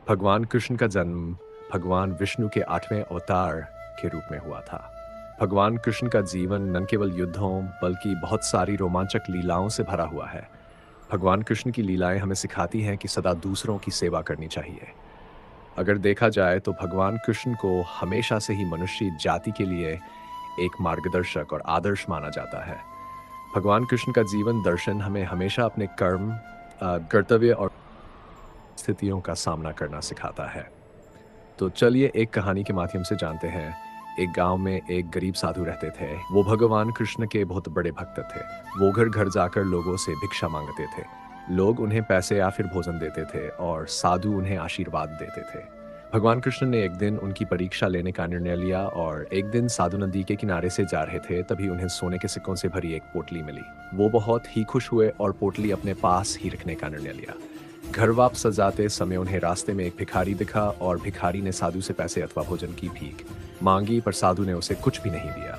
भगवान कृष्ण का जन्म भगवान विष्णु के 8वें अवतार के रूप में हुआ था। भगवान कृष्ण का जीवन न केवल युद्धों बल्कि बहुत सारी रोमांचक लीलाओं से भरा हुआ है। भगवान कृष्ण की लीलाएं हमें सिखाती हैं कि सदा दूसरों की सेवा करनी चाहिए। अगर देखा जाए तो भगवान कृष्ण को हमेशा से ही मनुष्य जाति के लिए एक मार्गदर्शक और आदर्श माना जाता है। भगवान कृष्ण का जीवन दर्शन हमें हमेशा अपने कर्म, कर्तव्य और स्थितियों का सामना करना सिखाता है। तो चलिए एक कहानी के माध्यम से जानते हैं। एक गांव में एक गरीब साधु रहते थे। वो भगवान कृष्ण के बहुत बड़े भक्त थे। वो घर घर जाकर लोगों से भिक्षा मांगते थे। लोग उन्हें पैसे या फिर भोजन देते थे और साधु उन्हें आशीर्वाद देते थे। भगवान कृष्ण ने एक दिन उनकी परीक्षा लेने का निर्णय लिया और एक दिन साधु नदी के किनारे से जा रहे थे, तभी उन्हें सोने के सिक्कों से भरी एक पोटली मिली। वो बहुत ही खुश हुए और पोटली अपने पास ही रखने का निर्णय लिया। घर वापस जाते समय उन्हें रास्ते में एक भिखारी दिखा और भिखारी ने साधु से पैसे अथवा भोजन की भीख मांगी, पर साधु ने उसे कुछ भी नहीं दिया।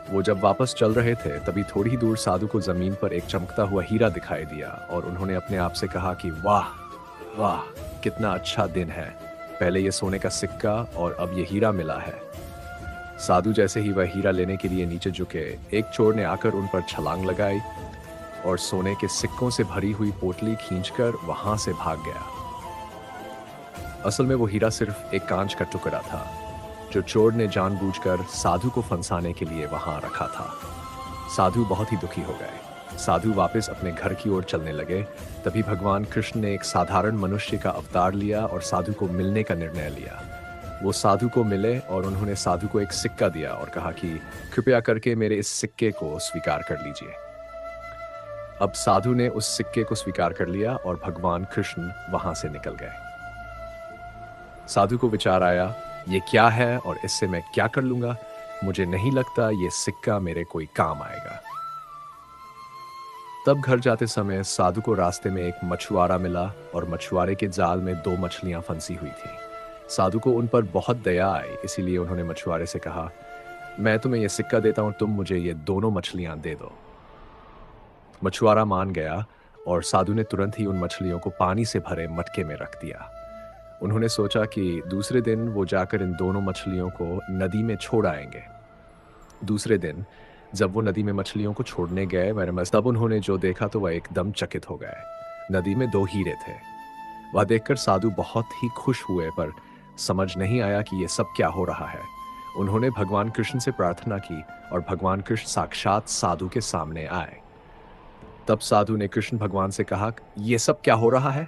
वो जब वापस चल रहे थे तभी थोड़ी ही दूर साधु को जमीन पर एक चमकता हुआ हीरा दिखाई दिया और उन्होंने अपने आप से कहा कि वाह वाह, कितना अच्छा दिन है। पहले ये सोने का सिक्का और अब ये हीरा मिला है। साधु जैसे ही वह हीरा लेने के लिए नीचे झुके, एक चोर ने आकर उन पर छलांग लगाई और सोने के सिक्कों से भरी हुई पोटली खींचकर वहां से भाग गया। असल में वो हीरा सिर्फ एक कांच का टुकड़ा था जो चोर ने जानबूझकर साधु को फंसाने के लिए वहां रखा था। साधु बहुत ही दुखी हो गए। साधु वापस अपने घर की ओर चलने लगे। तभी भगवान कृष्ण ने एक साधारण मनुष्य का अवतार लिया और साधु को मिलने का निर्णय लिया। वो साधु को मिले और उन्होंने साधु को एक सिक्का दिया और कहा कि कृपया करके मेरे इस सिक्के को स्वीकार कर लीजिए। अब साधु ने उस सिक्के को स्वीकार कर लिया और भगवान कृष्ण वहां से निकल गए। साधु को विचार आया, ये क्या है और इससे मैं क्या कर लूंगा? मुझे नहीं लगता ये सिक्का मेरे कोई काम आएगा। तब घर जाते समय साधु को रास्ते में एक मछुआरा मिला और मछुआरे के जाल में 2 मछलियां फंसी हुई थी। साधु को उन पर बहुत दया आई, इसीलिए उन्होंने मछुआरे से कहा, मैं तुम्हें यह सिक्का देता हूं, तुम मुझे ये दोनों मछलियां दे दो। मछुआरा मान गया और साधु ने तुरंत ही उन मछलियों को पानी से भरे मटके में रख दिया। उन्होंने सोचा कि दूसरे दिन वो जाकर इन दोनों मछलियों को नदी में छोड़ आएंगे। दूसरे दिन जब वो नदी में मछलियों को छोड़ने गए, तब उन्होंने जो देखा तो वह एकदम चकित हो गए। नदी में 2 हीरे थे। वह देखकर साधु बहुत ही खुश हुए, पर समझ नहीं आया कि ये सब क्या हो रहा है। उन्होंने भगवान कृष्ण से प्रार्थना की और भगवान कृष्ण साक्षात साधु के सामने आए। तब साधु ने कृष्ण भगवान से कहा, ये सब क्या हो रहा है?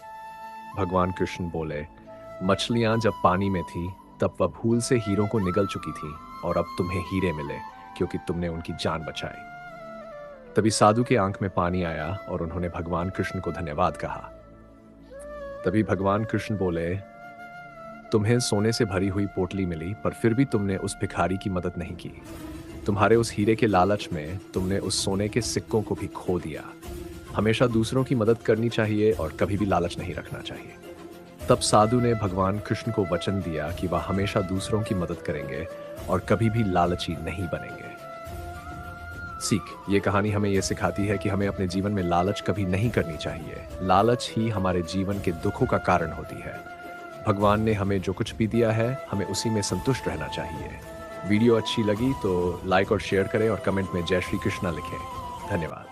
भगवान कृष्ण बोले, मछलियां जब पानी में थी तब वह भूल से हीरों को निगल चुकी थी और अब तुम्हें हीरे मिले क्योंकि तुमने उनकी जान बचाई। तभी साधु के आंख में पानी आया और उन्होंने भगवान कृष्ण को धन्यवाद कहा। तभी भगवान कृष्ण बोले, तुम्हें सोने से भरी हुई पोटली मिली, पर फिर भी तुमने उस भिखारी की मदद नहीं की। तुम्हारे उस हीरे के लालच में तुमने उस सोने के सिक्कों को भी खो दिया। हमेशा दूसरों की मदद करनी चाहिए और कभी भी लालच नहीं रखना चाहिए। तब साधु ने भगवान कृष्ण को वचन दिया कि वह हमेशा दूसरों की मदद करेंगे और कभी भी लालची नहीं बनेंगे। सीख, ये कहानी हमें यह सिखाती है कि हमें अपने जीवन में लालच कभी नहीं करनी चाहिए। लालच ही हमारे जीवन के दुखों का कारण होती है। भगवान ने हमें जो कुछ भी दिया है, हमें उसी में संतुष्ट रहना चाहिए। वीडियो अच्छी लगी तो लाइक और शेयर करें और कमेंट में जय श्री कृष्णा लिखें। धन्यवाद।